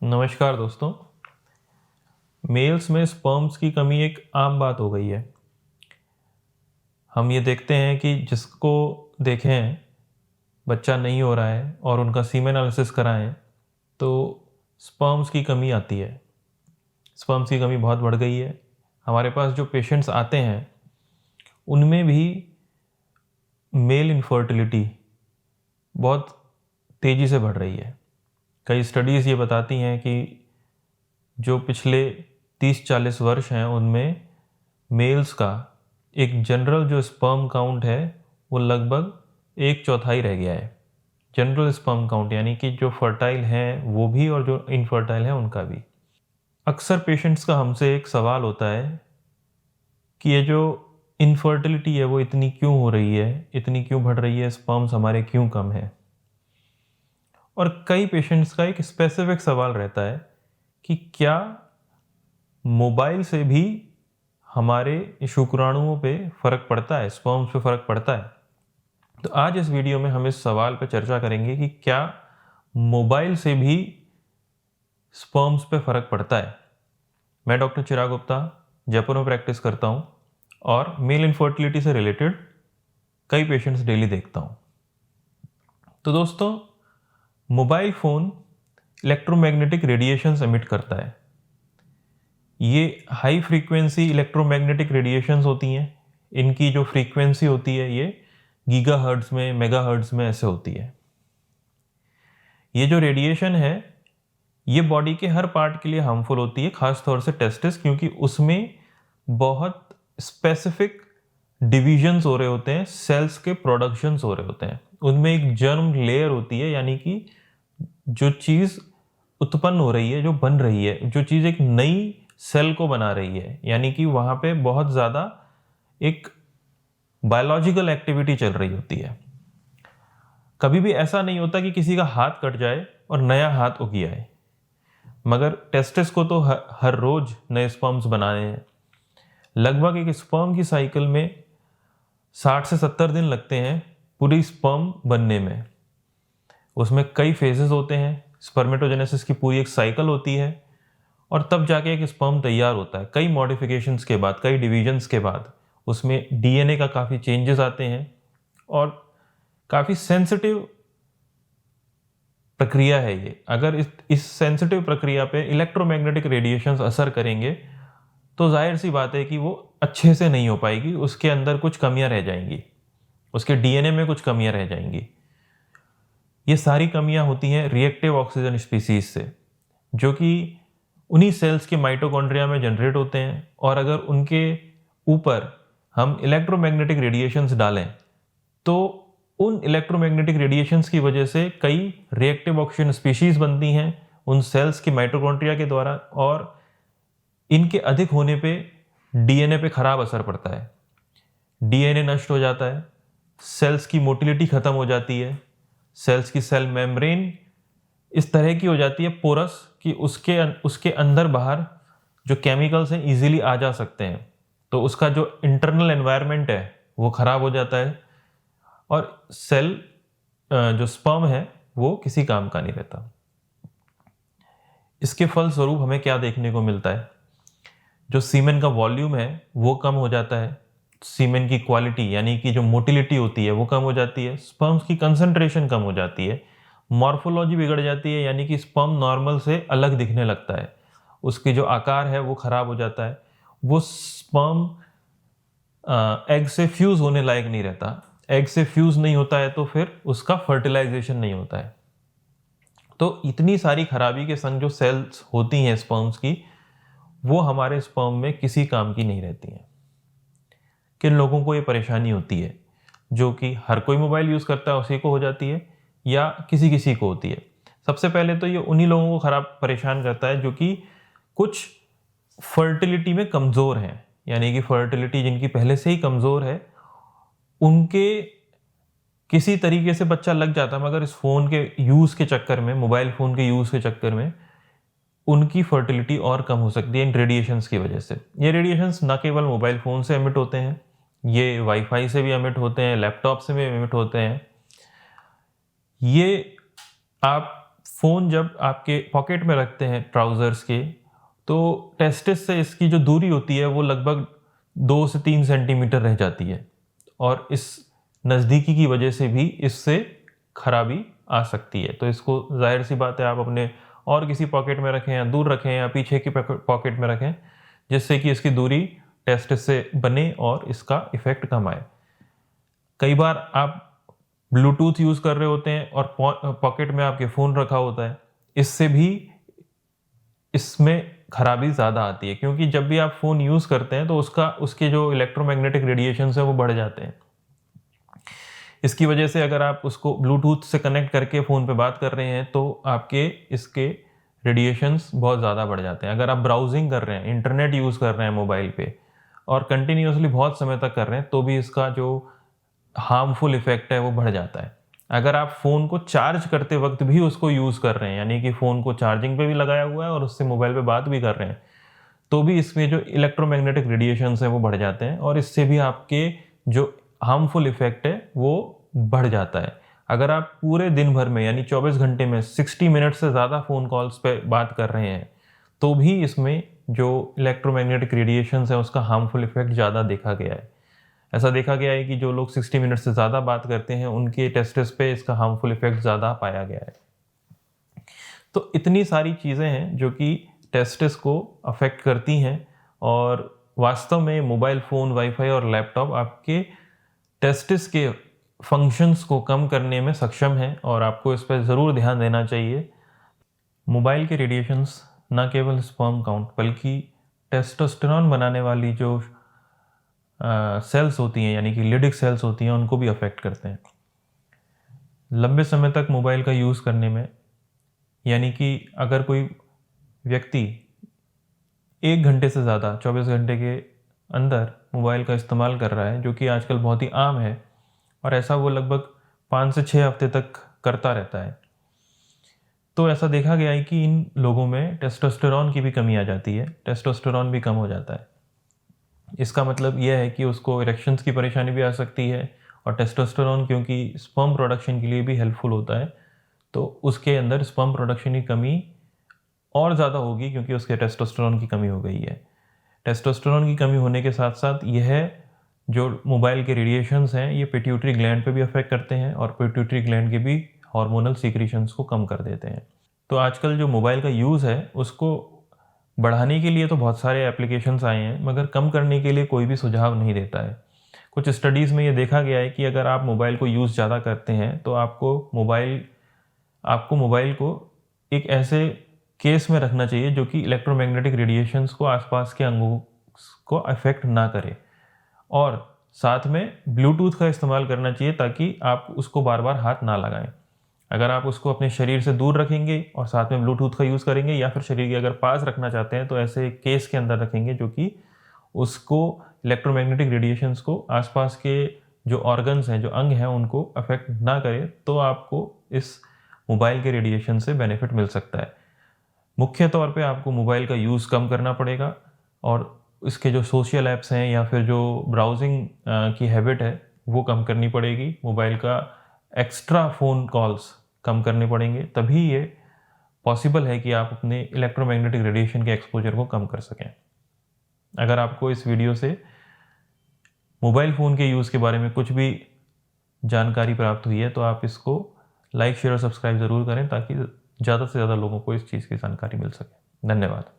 नमस्कार दोस्तों। मेल्स में स्पर्म्स की कमी एक आम बात हो गई है। हम ये देखते हैं कि जिसको देखें बच्चा नहीं हो रहा है और उनका सीमेन एनालिसिस कराएं तो स्पर्म्स की कमी आती है। स्पर्म्स की कमी बहुत बढ़ गई है। हमारे पास जो पेशेंट्स आते हैं उनमें भी मेल इनफर्टिलिटी बहुत तेज़ी से बढ़ रही है। कई स्टडीज़ ये बताती हैं कि जो पिछले 30-40 वर्ष हैं उनमें मेल्स का एक जनरल जो स्पर्म काउंट है वो लगभग 1/4 रह गया है। जनरल स्पर्म काउंट यानी कि जो फर्टाइल हैं वो भी और जो इनफर्टाइल हैं उनका भी। अक्सर पेशेंट्स का हमसे एक सवाल होता है कि ये जो इनफर्टिलिटी है वो इतनी क्यों हो रही है, इतनी क्यों बढ़ रही है, स्पर्म्स हमारे क्यों कम है। और कई पेशेंट्स का एक स्पेसिफिक सवाल रहता है कि क्या मोबाइल से भी हमारे शुक्राणुओं पे फ़र्क पड़ता है, स्पर्म्स पे फ़र्क पड़ता है। तो आज इस वीडियो में हम इस सवाल पे चर्चा करेंगे कि क्या मोबाइल से भी स्पर्म्स पे फ़र्क पड़ता है। मैं डॉक्टर चिराग गुप्ता जयपुर में प्रैक्टिस करता हूँ और मेल इनफर्टिलिटी से रिलेटेड कई पेशेंट्स डेली देखता हूँ। तो दोस्तों, mobile phone electromagnetic radiations emit करता है। ये हाई फ्रीक्वेंसी इलेक्ट्रोमैग्नेटिक रेडिएशंस होती हैं। इनकी जो फ्रीक्वेंसी होती है ये गीगाहर्ट्ज़ में, मेगाहर्ट्ज़ में ऐसे होती है। ये जो रेडिएशन है ये बॉडी के हर पार्ट के लिए हार्मफुल होती है, खास तौर से टेस्टिस, क्योंकि उसमें बहुत स्पेसिफिक डिविजन्स हो रहे होते हैं, सेल्स के प्रोडक्शंस हो रहे होते हैं। उनमें एक जर्म लेयर होती है, यानी कि जो चीज़ उत्पन्न हो रही है, जो बन रही है, जो चीज़ एक नई सेल को बना रही है, यानी कि वहाँ पे बहुत ज़्यादा एक बायोलॉजिकल एक्टिविटी चल रही होती है। कभी भी ऐसा नहीं होता कि किसी का हाथ कट जाए और नया हाथ उग आए, मगर टेस्टिस को तो हर रोज नए स्पर्म्स बनाने हैं। लगभग एक स्पर्म की साइकिल में 60 से 70 दिन लगते हैं पूरी स्पर्म बनने में। उसमें कई फेजेस होते हैं, स्पर्मेटोजेनेसिस की पूरी एक साइकिल होती है और तब जाके एक स्पर्म तैयार होता है। कई मॉडिफिकेशंस के बाद, कई डिविजन्स के बाद उसमें डीएनए का काफ़ी चेंजेस आते हैं और काफ़ी सेंसिटिव प्रक्रिया है ये। अगर इस सेंसिटिव प्रक्रिया पे इलेक्ट्रोमैग्नेटिक रेडिएशंस असर करेंगे तो जाहिर सी बात है कि वो अच्छे से नहीं हो पाएगी, उसके अंदर कुछ कमियां रह जाएंगी, उसके डीएनए में कुछ कमियां रह जाएंगी। ये सारी कमियां होती हैं रिएक्टिव ऑक्सीजन स्पीसीज से, जो कि उन्हीं सेल्स के माइटोकॉन्ड्रिया में जनरेट होते हैं। और अगर उनके ऊपर हम इलेक्ट्रोमैग्नेटिक रेडिएशंस डालें तो उन इलेक्ट्रोमैग्नेटिक रेडिएशंस की वजह से कई रिएक्टिव ऑक्सीजन स्पीशीज बनती हैं उन सेल्स की माइटोकॉन्ड्रिया के द्वारा, और इनके अधिक होने पे डीएनए पे खराब असर पड़ता है। डीएनए नष्ट हो जाता है, सेल्स की मोटिलिटी खत्म हो जाती है, सेल्स की सेल मेम्ब्रेन इस तरह की हो जाती है पोरस कि उसके अंदर बाहर जो केमिकल्स हैं इजीली आ जा सकते हैं। तो उसका जो इंटरनल एनवायरनमेंट है वो खराब हो जाता है और सेल जो स्पर्म है वो किसी काम का नहीं रहता। इसके फलस्वरूप हमें क्या देखने को मिलता है, जो सीमेन का वॉल्यूम है वो कम हो जाता है, सीमेन की क्वालिटी यानी कि जो मोटिलिटी होती है वो कम हो जाती है, स्पर्म्स की कंसंट्रेशन कम हो जाती है, मॉर्फोलॉजी बिगड़ जाती है, यानी कि स्पर्म नॉर्मल से अलग दिखने लगता है, उसकी जो आकार है वो खराब हो जाता है, वो स्पर्म एग से फ्यूज होने लायक नहीं रहता। एग से फ्यूज नहीं होता है तो फिर उसका फर्टिलाइजेशन नहीं होता है। तो इतनी सारी खराबी के संग जो सेल्स होती हैं स्पर्म्स की, वो हमारे स्पर्म में किसी काम की नहीं रहती हैं। किन लोगों को ये परेशानी होती है, जो कि हर कोई मोबाइल यूज़ करता है उसी को हो जाती है या किसी किसी को होती है। सबसे पहले तो ये उन्हीं लोगों को खराब परेशान करता है जो कि कुछ फर्टिलिटी में कमज़ोर हैं, यानी कि फर्टिलिटी जिनकी पहले से ही कमज़ोर है, उनके किसी तरीके से बच्चा लग जाता है, मगर इस फ़ोन के यूज़ के चक्कर में, मोबाइल फ़ोन के यूज़ के चक्कर में उनकी फर्टिलिटी और कम हो सकती है इन रेडिएशंस की वजह से। ये रेडिएशंस ना केवल मोबाइल फ़ोन से एमिट होते हैं, ये वाईफाई से भी एमिट होते हैं, लैपटॉप से भी एमिट होते हैं। ये आप फ़ोन जब आपके पॉकेट में रखते हैं ट्राउज़र्स के, तो टेस्टिस से इसकी जो दूरी होती है वो लगभग 2 से 3 सेंटीमीटर रह जाती है, और इस नज़दीकी की वजह से भी इससे खराबी आ सकती है। तो इसको ज़ाहिर सी बात है आप अपने और किसी पॉकेट में रखें या दूर रखें या पीछे की पॉकेट में रखें, जिससे कि इसकी दूरी टेस्टिस से बने और इसका इफ़ेक्ट कम आए। कई बार आप ब्लूटूथ यूज़ कर रहे होते हैं और पॉकेट में आपके फ़ोन रखा होता है, इससे भी इसमें खराबी ज़्यादा आती है, क्योंकि जब भी आप फ़ोन यूज़ करते हैं तो उसके जो इलेक्ट्रोमैग्नेटिक रेडिएशंस हैं वो बढ़ जाते हैं। इसकी वजह से अगर आप उसको ब्लूटूथ से कनेक्ट करके फ़ोन पे बात कर रहे हैं तो आपके इसके रेडिएशंस बहुत ज़्यादा बढ़ जाते हैं। अगर आप ब्राउज़िंग कर रहे हैं, इंटरनेट यूज़ कर रहे हैं मोबाइल पे और कंटिन्यूअसली बहुत समय तक कर रहे हैं, तो भी इसका जो हार्मफुल इफ़ेक्ट है वो बढ़ जाता है। अगर आप फ़ोन को चार्ज करते वक्त भी उसको यूज़ कर रहे हैं, यानी कि फ़ोन को चार्जिंग पे भी लगाया हुआ है और उससे मोबाइल पे बात भी कर रहे हैं, तो भी इसमें जो इलेक्ट्रोमैग्नेटिक रेडिएशंस हैं वो बढ़ जाते हैं और इससे भी आपके जो हार्मफुल इफ़ेक्ट है वो बढ़ जाता है। अगर आप पूरे दिन भर में यानी 24 घंटे में 60 मिनट से ज़्यादा फ़ोन कॉल्स पे बात कर रहे हैं, तो भी इसमें जो इलेक्ट्रोमैग्नेटिक रेडिएशंस है उसका हार्मफुल इफ़ेक्ट ज़्यादा देखा गया है। ऐसा देखा गया है कि जो लोग 60 मिनट से ज़्यादा बात करते हैं उनके टेस्टिस पे इसका हार्मफुल इफ़ेक्ट ज़्यादा पाया गया है। तो इतनी सारी चीज़ें हैं जो कि टेस्टिस को अफेक्ट करती हैं, और वास्तव में मोबाइल फ़ोन, वाईफाई और लैपटॉप आपके टेस्टिस के फंक्शंस को कम करने में सक्षम हैं और आपको इस पर ज़रूर ध्यान देना चाहिए। मोबाइल के रेडिएशंस न केवल स्पर्म काउंट बल्कि टेस्टोस्टेरोन बनाने वाली जो सेल्स होती हैं यानी कि लिडिक सेल्स होती हैं उनको भी अफेक्ट करते हैं। लंबे समय तक मोबाइल का यूज़ करने में, यानी कि अगर कोई व्यक्ति 1 घंटे से ज़्यादा 24 घंटे के अंदर मोबाइल का इस्तेमाल कर रहा है, जो कि आजकल बहुत ही आम है और ऐसा वो लगभग 5 से 6 हफ्ते तक करता रहता है, तो ऐसा देखा गया है कि इन लोगों में टेस्टोस्टेरोन की भी कमी आ जाती है, टेस्टोस्टेरोन भी कम हो जाता है। इसका मतलब यह है कि उसको इरेक्शंस की परेशानी भी आ सकती है, और टेस्टोस्टेरोन क्योंकि स्पर्म प्रोडक्शन के लिए भी हेल्पफुल होता है, तो उसके अंदर स्पर्म प्रोडक्शन की कमी और ज़्यादा होगी क्योंकि उसके टेस्टोस्टेरोन की कमी हो गई है। टेस्टोस्टेरोन की कमी होने के साथ साथ यह जो मोबाइल के रेडिएशंस हैं ये पिट्यूटरी ग्लैंड पे भी अफेक्ट करते हैं और पिट्यूटरी ग्लैंड के भी हार्मोनल सीक्रेशंस को कम कर देते हैं। तो आजकल जो मोबाइल का यूज़ है उसको बढ़ाने के लिए तो बहुत सारे एप्लीकेशंस आए हैं, मगर कम करने के लिए कोई भी सुझाव नहीं देता है। कुछ स्टडीज़ में ये देखा गया है कि अगर आप मोबाइल को यूज़ ज़्यादा करते हैं तो आपको मोबाइल को एक ऐसे केस में रखना चाहिए जो कि इलेक्ट्रोमैग्नेटिक रेडिएशंस को आसपास के अंगों को अफेक्ट ना करे, और साथ में ब्लूटूथ का इस्तेमाल करना चाहिए ताकि आप उसको बार बार हाथ ना लगाएं। अगर आप उसको अपने शरीर से दूर रखेंगे और साथ में ब्लूटूथ का यूज़ करेंगे, या फिर शरीर के अगर पास रखना चाहते हैं तो ऐसे केस के अंदर रखेंगे जो कि उसको इलेक्ट्रोमैग्नेटिक रेडिएशंस को आसपास के जो ऑर्गन्स हैं, जो अंग हैं, उनको अफेक्ट ना करे, तो आपको इस मोबाइल के रेडिएशन से बेनिफिट मिल सकता है। मुख्य तौर पे आपको मोबाइल का यूज़ कम करना पड़ेगा और इसके जो सोशल ऐप्स हैं या फिर जो ब्राउजिंग की हैबिट है वो कम करनी पड़ेगी। मोबाइल का एक्स्ट्रा फ़ोन कॉल्स कम करने पड़ेंगे, तभी ये पॉसिबल है कि आप अपने इलेक्ट्रोमैग्नेटिक रेडिएशन के एक्सपोजर को कम कर सकें। अगर आपको इस वीडियो से मोबाइल फ़ोन के यूज़ के बारे में कुछ भी जानकारी प्राप्त हुई है तो आप इसको लाइक, शेयर और सब्सक्राइब ज़रूर करें ताकि ज़्यादा से ज़्यादा लोगों को इस चीज़ की जानकारी मिल सके। धन्यवाद।